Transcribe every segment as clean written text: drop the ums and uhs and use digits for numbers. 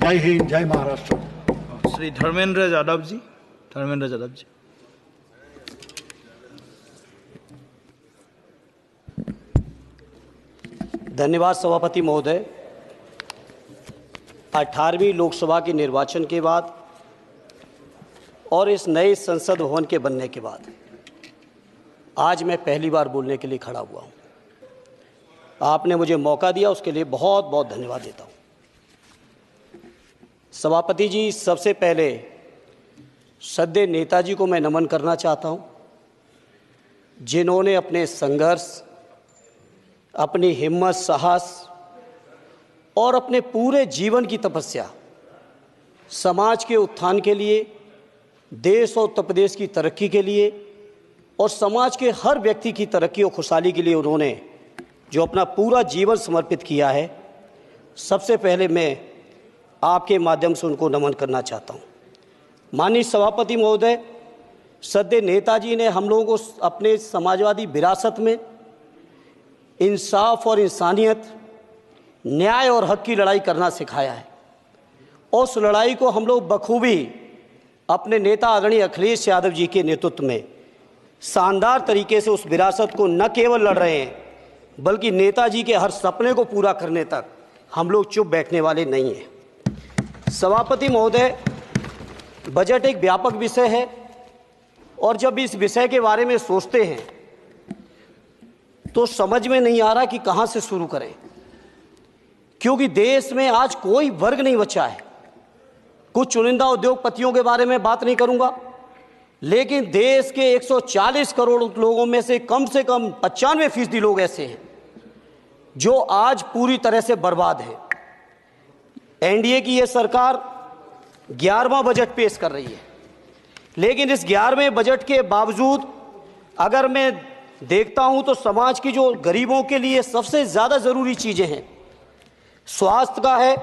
जय हिंद, जय महाराष्ट्र। श्री धर्मेंद्र यादव जी। धन्यवाद सभापति महोदय। 18वीं लोकसभा के निर्वाचन के बाद और इस नए संसद भवन के बनने के बाद आज मैं पहली बार बोलने के लिए खड़ा हुआ हूं। आपने मुझे मौका दिया, उसके लिए बहुत बहुत धन्यवाद देता हूं। सभापति जी, सबसे पहले श्रद्धेय नेताजी को मैं नमन करना चाहता हूं, जिन्होंने अपने संघर्ष, अपनी हिम्मत, साहस और अपने पूरे जीवन की तपस्या समाज के उत्थान के लिए, देश और उत्तर प्रदेश की तरक्की के लिए और समाज के हर व्यक्ति की तरक्की और खुशहाली के लिए उन्होंने जो अपना पूरा जीवन समर्पित किया है, सबसे पहले मैं आपके माध्यम से उनको नमन करना चाहता हूँ। माननीय सभापति महोदय, श्रद्धेय नेताजी ने हम लोगों को अपने समाजवादी विरासत में इंसाफ और इंसानियत, न्याय और हक की लड़ाई करना सिखाया है। उस लड़ाई को हम लोग बखूबी अपने नेता आदरणीय अखिलेश यादव जी के नेतृत्व में शानदार तरीके से उस विरासत को न केवल लड़ रहे हैं, बल्कि नेताजी के हर सपने को पूरा करने तक हम लोग चुप बैठने वाले नहीं हैं। सभापति महोदय, बजट एक व्यापक विषय है और जब इस विषय के बारे में सोचते हैं तो समझ में नहीं आ रहा कि कहां से शुरू करें, क्योंकि देश में आज कोई वर्ग नहीं बचा है। कुछ चुनिंदा उद्योगपतियों के बारे में बात नहीं करूंगा, लेकिन देश के 140 करोड़ लोगों में से कम 95% लोग ऐसे हैं जो आज पूरी तरह से बर्बाद है। एनडीए की यह सरकार 11वां बजट पेश कर रही है, लेकिन इस 11वें बजट के बावजूद अगर मैं देखता हूं तो समाज की जो गरीबों के लिए सबसे ज़्यादा ज़रूरी चीज़ें हैं, स्वास्थ्य का है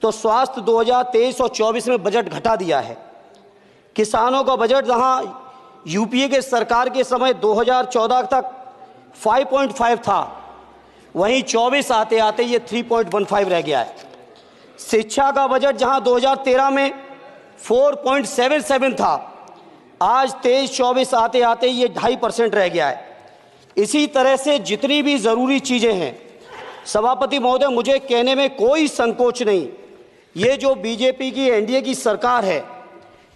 तो स्वास्थ्य 2023 और 24 में बजट घटा दिया है। किसानों का बजट जहां यूपीए के सरकार के समय 2014 तक 5.5 था, वहीं 24 आते आते ये 3.15 रह गया है। शिक्षा का बजट जहां 2013 में 4.77 था, आज 23-24 आते आते ये 2.5% रह गया है। इसी तरह से जितनी भी ज़रूरी चीज़ें हैं, सभापति महोदय, मुझे कहने में कोई संकोच नहीं, ये जो बीजेपी की एनडीए की सरकार है,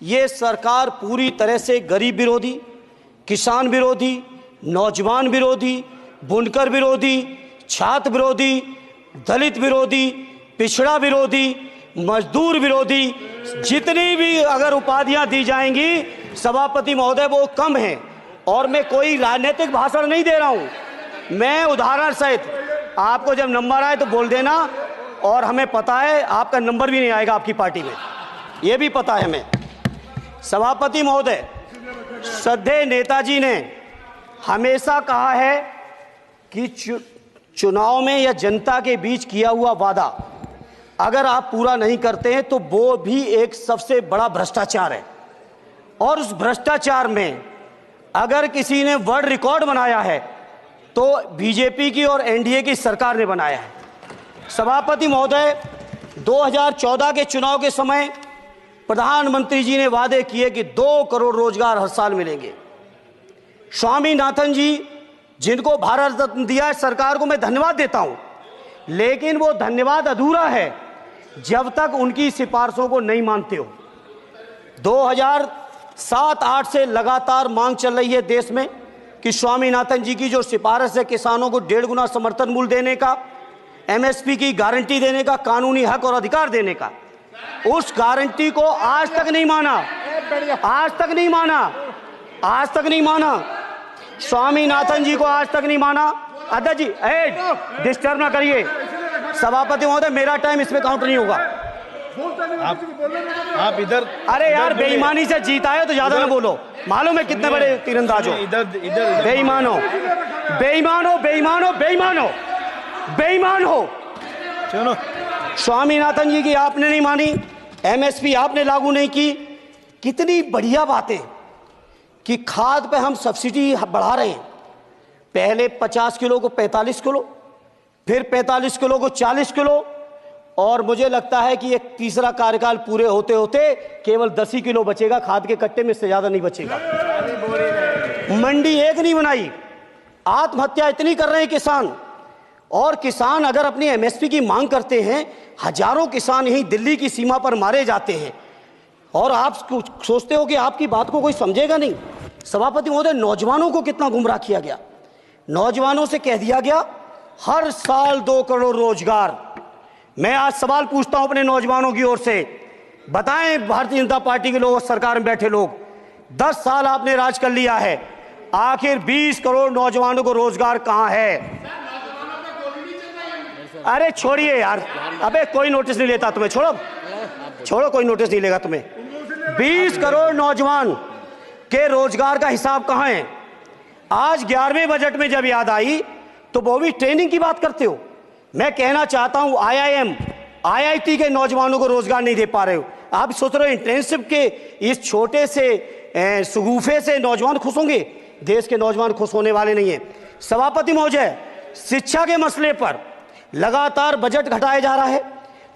ये सरकार पूरी तरह से गरीब विरोधी, किसान विरोधी, नौजवान विरोधी, बुनकर विरोधी, छात्र विरोधी, दलित विरोधी, पिछड़ा विरोधी, मजदूर विरोधी, जितनी भी अगर उपाधियां दी जाएंगी सभापति महोदय वो कम है। और मैं कोई राजनीतिक भाषण नहीं दे रहा हूं, मैं उदाहरण सहित आपको जब नंबर आए तो बोल देना, और हमें पता है आपका नंबर भी नहीं आएगा आपकी पार्टी में, ये भी पता है हमें। सभापति महोदय, श्रद्धेय नेताजी ने हमेशा कहा है कि चुनाव में या जनता के बीच किया हुआ वादा अगर आप पूरा नहीं करते हैं तो वो भी एक सबसे बड़ा भ्रष्टाचार है, और उस भ्रष्टाचार में अगर किसी ने वर्ल्ड रिकॉर्ड बनाया है तो बीजेपी की और एनडीए की सरकार ने बनाया है। सभापति महोदय, 2014 के चुनाव के समय प्रधानमंत्री जी ने वादे किए कि 2 करोड़ रोजगार हर साल मिलेंगे। स्वामीनाथन जी, जिनको भारत रत्न दिया है, सरकार को मैं धन्यवाद देता हूं, लेकिन वो धन्यवाद अधूरा है जब तक उनकी सिफारिशों को नहीं मानते हो। 2007-8 से लगातार मांग चल रही है देश में कि स्वामीनाथन जी की जो सिफारिश है, किसानों को 1.5 गुना समर्थन मूल्य देने का, एमएसपी की गारंटी देने का, कानूनी हक और अधिकार देने का, उस गारंटी को आज तक नहीं माना, आज तक नहीं माना, आज तक नहीं माना। स्वामीनाथन जी को आज तक नहीं माना। अध्यक्ष जी, डिस्टर्ब ना करिए। सभापति महोदय, मेरा टाइम इसमें काउंट नहीं होगा। आप इधर, अरे यार, बेईमानी से जीता है तो ज्यादा ना बोलो, मालूम है कितने बड़े तीरंदाज हो। इधर बेईमान हो, बेईमान हो, बेईमान हो, बेईमान हो, बेईमान हो। चलो, स्वामीनाथन जी की आपने नहीं मानी, एमएसपी आपने लागू नहीं की। कितनी बढ़िया बातें कि खाद पे हम सब्सिडी बढ़ा रहे हैं, पहले 50 किलो को 45 किलो, फिर 45 किलो को 40 किलो, और मुझे लगता है कि एक तीसरा कार्यकाल पूरे होते होते केवल 10 ही किलो बचेगा खाद के कट्टे में, इससे ज्यादा नहीं बचेगा। मंडी एक नहीं बनाई, आत्महत्या इतनी कर रहे हैं किसान। और किसान अगर अपनी एमएसपी की मांग करते हैं, हजारों किसान यहीं दिल्ली की सीमा पर मारे जाते हैं, और आप सोचते हो कि आपकी बात को कोई समझेगा नहीं। सभापति महोदय, नौजवानों को कितना गुमराह किया गया। नौजवानों से कह दिया गया हर साल 2 करोड़ रोजगार। मैं आज सवाल पूछता हूं अपने नौजवानों की ओर से, बताएं भारतीय जनता पार्टी के लोग, सरकार में बैठे लोग, 10 साल आपने राज कर लिया है, आखिर 20 करोड़ नौजवानों को रोजगार कहां है? अरे छोड़िए यार, अबे कोई नोटिस नहीं लेता तुम्हें, छोड़ो कोई नोटिस नहीं लेगा तुम्हें। 20 करोड़ नौजवान के रोजगार का हिसाब कहां है? आज 11वें बजट में जब याद आई तो वो भी ट्रेनिंग की बात करते हो। मैं कहना चाहता हूं आईआईएम, आईआईटी के नौजवानों को रोजगार नहीं दे पा रहे हो। आप सोच रहे हो इंटर्नशिप के इस छोटे से शगुफे से नौजवान खुश होंगे? देश के नौजवान खुश होने वाले नहीं है। सभापति महोदय, शिक्षा के मसले पर लगातार बजट घटाया जा रहा है,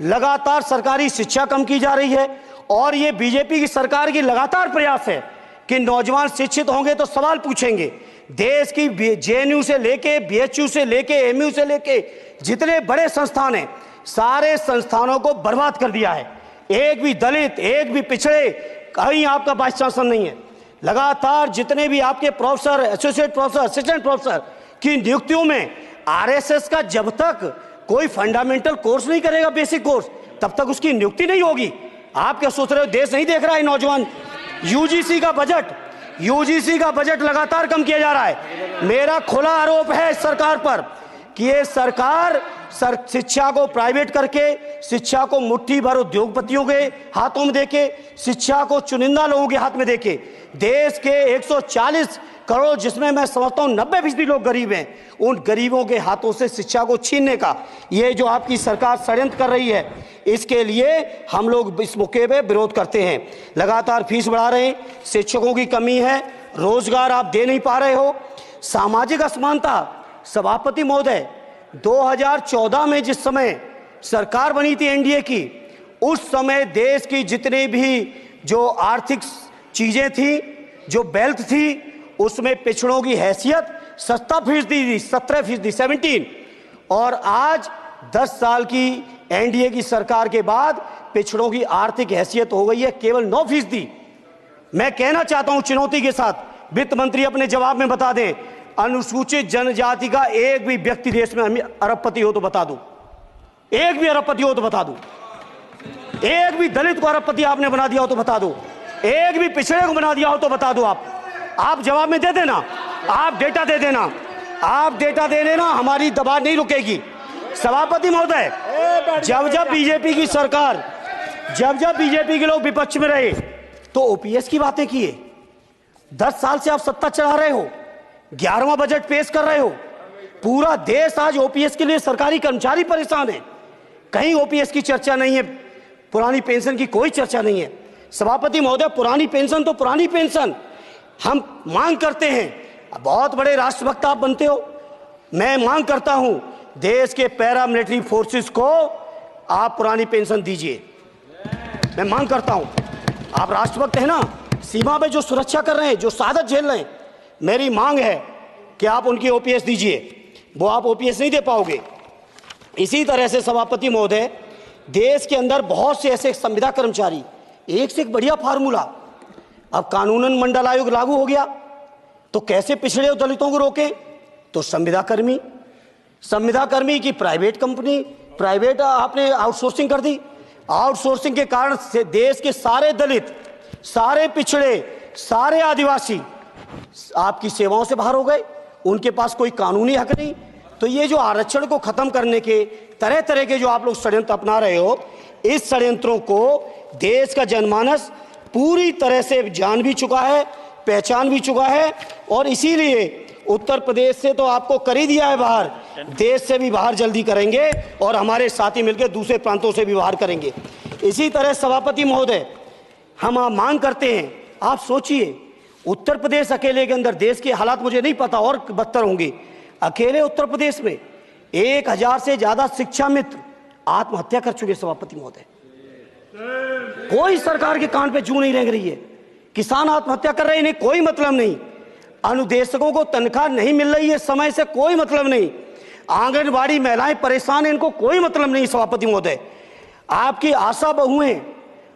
लगातार सरकारी शिक्षा कम की जा रही है, और ये बीजेपी की सरकार की लगातार प्रयास है कि नौजवान शिक्षित होंगे तो सवाल पूछेंगे। देश की जेएनयू से लेके, बीएचयू से लेके, एमयू से लेके जितने बड़े संस्थान हैं, सारे संस्थानों को बर्बाद कर दिया है। एक भी दलित, एक भी पिछड़े, कहीं आपका वाइस चांसलर नहीं है। लगातार जितने भी आपके professor, associate professor, assistant professor की नियुक्तियों में आरएसएस का जब तक कोई फंडामेंटल कोर्स नहीं करेगा, बेसिक कोर्स, तब तक उसकी नियुक्ति नहीं होगी। आप क्या सोच रहे हो देश नहीं देख रहा है नौजवान? यूजीसी का बजट लगातार कम किया जा रहा है। मेरा खुला आरोप है इस सरकार पर कि ये सरकार शिक्षा को प्राइवेट करके, शिक्षा को मुट्ठी भर उद्योगपतियों के हाथों में देके, शिक्षा को चुनिंदा लोगों के हाथ में देके, देश के 140 करोड़, जिसमें मैं समझता हूं 90% लोग गरीब हैं, उन गरीबों के हाथों से शिक्षा को छीनने का ये जो आपकी सरकार षड्यंत्र कर रही है, इसके लिए हम लोग इस मौके पे विरोध करते हैं। लगातार फीस बढ़ा रहे हैं, शिक्षकों की कमी है, रोजगार आप दे नहीं पा रहे हो, सामाजिक असमानता। सभापति महोदय, 2014 में जिस समय सरकार बनी थी एनडीए की, उस समय देश की जितनी भी जो आर्थिक चीजें थी, जो वेल्थ थी, उसमें पिछड़ों की हैसियत 17% थी, 17%, और आज 10 साल की एनडीए की सरकार के बाद पिछड़ों की आर्थिक हैसियत हो गई है केवल 9%। मैं कहना चाहता हूं चुनौती के साथ, वित्त मंत्री अपने जवाब में बता दें, अनुसूचित जनजाति का एक भी व्यक्ति देश में अरबपति हो तो बता दो, एक भी अरबपति हो तो बता दो, एक भी दलित को अरबपति आपने बना दिया हो तो बता दो, एक भी पिछड़े को बना दिया हो तो बता दो। आप जवाब में दे देना, आप डेटा दे देना, आप डेटा दे देना, हमारी दबाव नहीं रुकेगी। सभापति महोदय, जब बीजेपी की सरकार, जब बीजेपी के लोग विपक्ष में रहे तो ओपीएस की बातें किए। 10 साल से आप सत्ता चला रहे हो, 11वां बजट पेश कर रहे हो, पूरा देश आज ओपीएस के लिए सरकारी कर्मचारी परेशान है, कहीं ओपीएस की चर्चा नहीं है, पुरानी पेंशन की कोई चर्चा नहीं है। सभापति महोदय, पुरानी पेंशन तो पुरानी पेंशन, हम मांग करते हैं, बहुत बड़े राष्ट्रभक्त आप बनते हो, मैं मांग करता हूं देश के पैरामिलिट्री फोर्सेस को आप पुरानी पेंशन दीजिए। मैं मांग करता हूं, आप राष्ट्रभक्त हैं ना, सीमा पे जो सुरक्षा कर रहे हैं, जो शहादत झेल रहे हैं, मेरी मांग है कि आप उनकी ओपीएस दीजिए। वो आप ओपीएस नहीं दे पाओगे। इसी तरह से सभापति महोदय, देश के अंदर बहुत से ऐसे संविदा कर्मचारी, एक से एक बढ़िया फार्मूला, अब कानूनन मंडल आयोग लागू हो गया तो कैसे पिछड़े और दलितों को रोकें? तो संविदा कर्मी की प्राइवेट कंपनी, प्राइवेट आपने आउटसोर्सिंग कर दी। आउटसोर्सिंग के कारण से देश के सारे दलित, सारे पिछड़े, सारे आदिवासी आपकी सेवाओं से बाहर हो गए, उनके पास कोई कानूनी हक नहीं। तो ये जो आरक्षण को खत्म करने के तरह तरह के जो आप लोग षड्यंत्र अपना रहे हो, इस षड्यंत्रों को देश का जनमानस पूरी तरह से जान भी चुका है, पहचान भी चुका है, और इसीलिए उत्तर प्रदेश से तो आपको कर ही दिया है बाहर, देश से भी बाहर जल्दी करेंगे, और हमारे साथी मिलकर दूसरे प्रांतों से भी बाहर करेंगे। इसी तरह सभापति महोदय, हम मांग करते हैं, आप सोचिए उत्तर प्रदेश अकेले के अंदर, देश के हालात मुझे नहीं पता और बदतर होंगे, अकेले उत्तर प्रदेश में 1000 से ज़्यादा शिक्षा मित्र आत्महत्या कर चुके सभापति महोदय। कोई सरकार के कान पे जू नहीं रेंग रही है। किसान आत्महत्या कर रहे हैं, इन्हें कोई मतलब नहीं। अनुदेशकों को तनख्वाह नहीं मिल रही है समय से, कोई मतलब नहीं। आंगनबाड़ी महिलाएं परेशान हैं, इनको कोई मतलब नहीं सभापति महोदय। आपकी आशा बहुएं,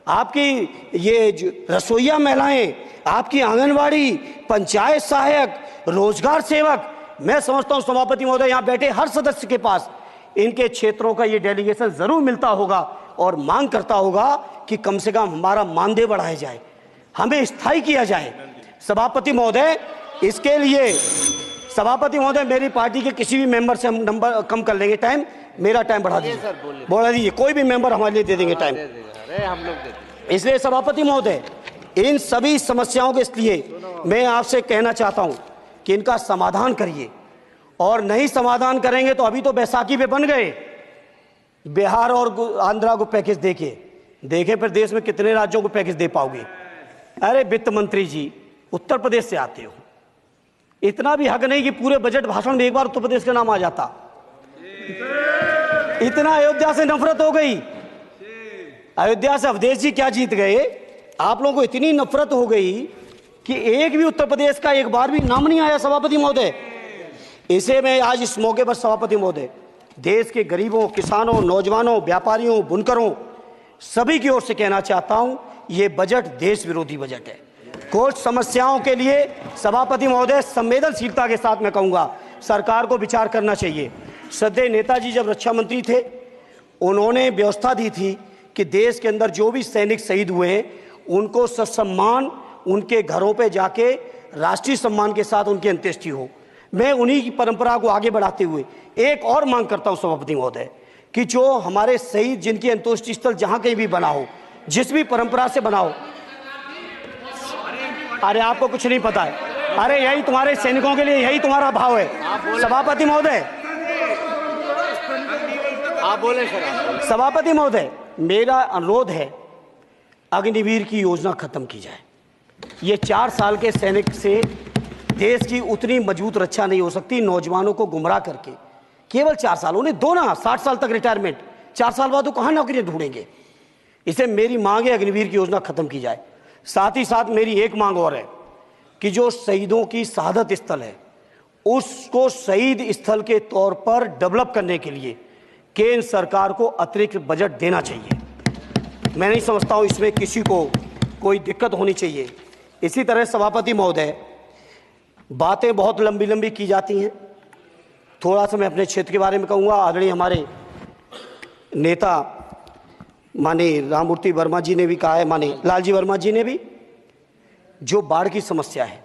आपकी ये रसोईया महिलाएं, आपकी आंगनबाड़ी, पंचायत सहायक, रोजगार सेवक, मैं समझता हूं सभापति महोदय यहां बैठे हर सदस्य के पास इनके क्षेत्रों का ये डेलीगेशन जरूर मिलता होगा और मांग करता होगा कि कम से कम हमारा मानदेय बढ़ाया जाए, हमें स्थायी किया जाए। सभापति महोदय, इसके लिए सभापति महोदय मेरी पार्टी के किसी भी मेंबर से हम नंबर कम कर लेंगे, टाइम, मेरा टाइम बढ़ा दीजिए, बढ़ा दीजिए, कोई भी मेंबर हमारे लिए दे देंगे टाइम, हम लोग देते। इसलिए सभापति महोदय इन सभी समस्याओं के लिए मैं आपसे कहना चाहता हूं कि इनका समाधान करिए, और नहीं समाधान करेंगे तो अभी तो बैसाखी पे बन गए, बिहार और आंध्रा को पैकेज देखे फिर देश में कितने राज्यों को पैकेज दे पाओगे। अरे वित्त मंत्री जी उत्तर प्रदेश से आते हो, इतना भी हक नहीं कि पूरे बजट भाषण में एक बार उत्तर प्रदेश का नाम आ जाता। इतना अयोध्या से नफरत हो गई, अयोध्या से अवधेश जी क्या जीत गए, आप लोगों को इतनी नफरत हो गई कि एक भी उत्तर प्रदेश का एक बार भी नाम नहीं आया सभापति महोदय। इसे मैं आज इस मौके पर सभापति महोदय देश के गरीबों, किसानों, नौजवानों, व्यापारियों, बुनकरों सभी की ओर से कहना चाहता हूं, ये बजट देश विरोधी बजट है। कुछ समस्याओं के लिए सभापति महोदय संवेदनशीलता के साथ मैं कहूंगा सरकार को विचार करना चाहिए। श्रद्धेय नेताजी जब रक्षा मंत्री थे, उन्होंने व्यवस्था दी थी कि देश के अंदर जो भी सैनिक शहीद हुए हैं उनको ससम्मान उनके घरों पे जाके राष्ट्रीय सम्मान के साथ उनकी अंत्येष्टि हो। मैं उन्हीं की परंपरा को आगे बढ़ाते हुए एक और मांग करता हूं सभापति महोदय कि जो हमारे शहीद जिनकी अंत्येष्टि स्थल जहां कहीं भी बना हो, जिस भी परंपरा से बना हो, अरे आपको कुछ नहीं पता है, अरे यही तुम्हारे सैनिकों के लिए यही तुम्हारा भाव है सभापति महोदय। आप बोले सर। सभापति महोदय मेरा अनुरोध है अग्निवीर की योजना खत्म की जाए। ये 4 साल के सैनिक से देश की उतनी मजबूत रक्षा नहीं हो सकती। नौजवानों को गुमराह करके केवल 4 साल, उन्हें दो ना 60 साल तक रिटायरमेंट, 4 साल बाद वो कहां नौकरी ढूंढेंगे। इसे मेरी मांग है अग्निवीर की योजना खत्म की जाए। साथ ही साथ मेरी एक मांग और है कि जो शहीदों की शहादत स्थल है उसको शहीद स्थल के तौर पर डेवलप करने के लिए केंद्र सरकार को अतिरिक्त बजट देना चाहिए। मैं नहीं समझता हूं इसमें किसी को कोई दिक्कत होनी चाहिए। इसी तरह सभापति महोदय बातें बहुत लंबी लंबी की जाती हैं, थोड़ा सा मैं अपने क्षेत्र के बारे में कहूँगा। आदरणीय हमारे नेता माननीय राममूर्ति वर्मा जी ने भी कहा है, माननीय लालजी वर्मा जी ने भी, जो बाढ़ की समस्या है,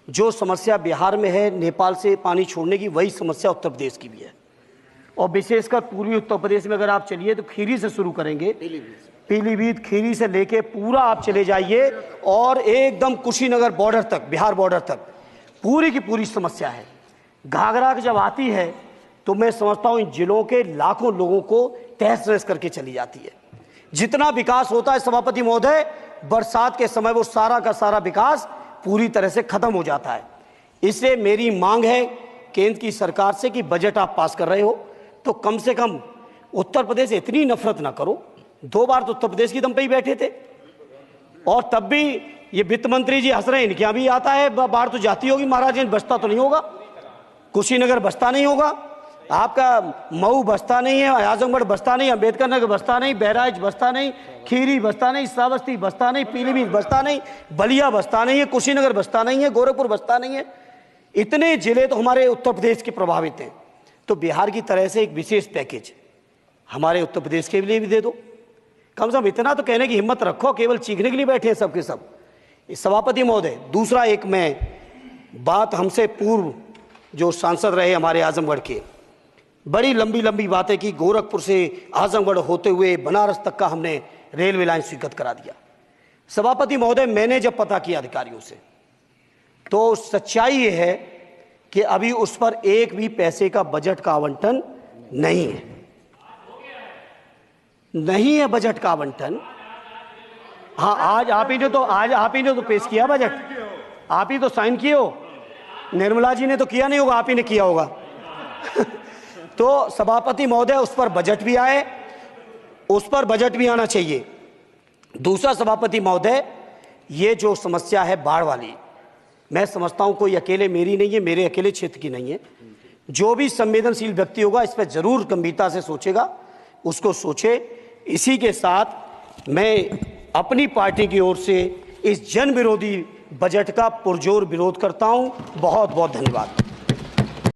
जो समस्या बिहार में है नेपाल से पानी छोड़ने की, वही समस्या उत्तर प्रदेश की भी है। और विशेषकर पूर्वी उत्तर प्रदेश में अगर आप चलिए तो खीरी से शुरू करेंगे, पीलीभीत खीरी से लेके पूरा आप चले जाइए और एकदम कुशीनगर बॉर्डर तक, बिहार बॉर्डर तक पूरी की पूरी समस्या है। घाघरा जब आती है तो मैं समझता हूं इन जिलों के लाखों लोगों को तहस नहस करके चली जाती है। जितना विकास होता है सभापति महोदय, बरसात के समय वो सारा का सारा विकास पूरी तरह से खत्म हो जाता है। इसलिए मेरी मांग है केंद्र की सरकार से कि बजट आप पास कर रहे हो तो कम से कम उत्तर प्रदेश से इतनी नफरत ना करो। 2 बार तो उत्तर प्रदेश की दम पे ही बैठे थे और तब भी ये वित्त मंत्री जी हंस रहे हैं, इनके यहाँ भी आता है बाढ़ तो जाती होगी, महाराज बसता तो नहीं होगा, कुशीनगर बसता नहीं होगा, आपका मऊ बसता नहीं है, आजमगढ़ बसता नहीं, अम्बेडकर नगर बसता नहीं, बहराइच बसता नहीं, खीरी बसता नहीं, श्रावस्ती बसता नहीं, पीलीभीत बसता नहीं, बलिया बसता नहीं है, कुशीनगर बसता नहीं है, गोरखपुर बसता नहीं है। इतने जिले तो हमारे उत्तर प्रदेश के प्रभावित हैं। तो बिहार की तरह से एक विशेष पैकेज हमारे उत्तर प्रदेश के लिए भी दे दो। कम से कम इतना तो कहने की हिम्मत रखो, केवल चीखने के लिए बैठे हैं सबके सब। सभापति महोदय दूसरा एक मैं बात, हमसे पूर्व जो सांसद रहे हमारे आजमगढ़ के, बड़ी लंबी लंबी बातें की, गोरखपुर से आजमगढ़ होते हुए बनारस तक का हमने रेलवे लाइन स्वीकृत करा दिया। सभापति महोदय मैंने जब पता किया अधिकारियों से तो सच्चाई ये है कि अभी उस पर एक भी पैसे का बजट का आवंटन नहीं है, नहीं है बजट का आवंटन। हाँ, आज आप ही ने तो पेश किया बजट, आप ही तो साइन किए हो, निर्मला जी ने तो किया नहीं होगा, आप ही ने किया होगा। तो सभापति महोदय उस पर बजट भी आए, उस पर बजट भी आना चाहिए। दूसरा सभापति महोदय, ये जो समस्या है बाढ़ वाली, मैं समझता हूं कोई अकेले मेरी नहीं है, मेरे अकेले क्षेत्र की नहीं है। जो भी संवेदनशील व्यक्ति होगा इस पर जरूर गंभीरता से सोचेगा, उसको सोचे। इसी के साथ मैं अपनी पार्टी की ओर से इस जन विरोधी बजट का पुरजोर विरोध करता हूं। बहुत बहुत धन्यवाद।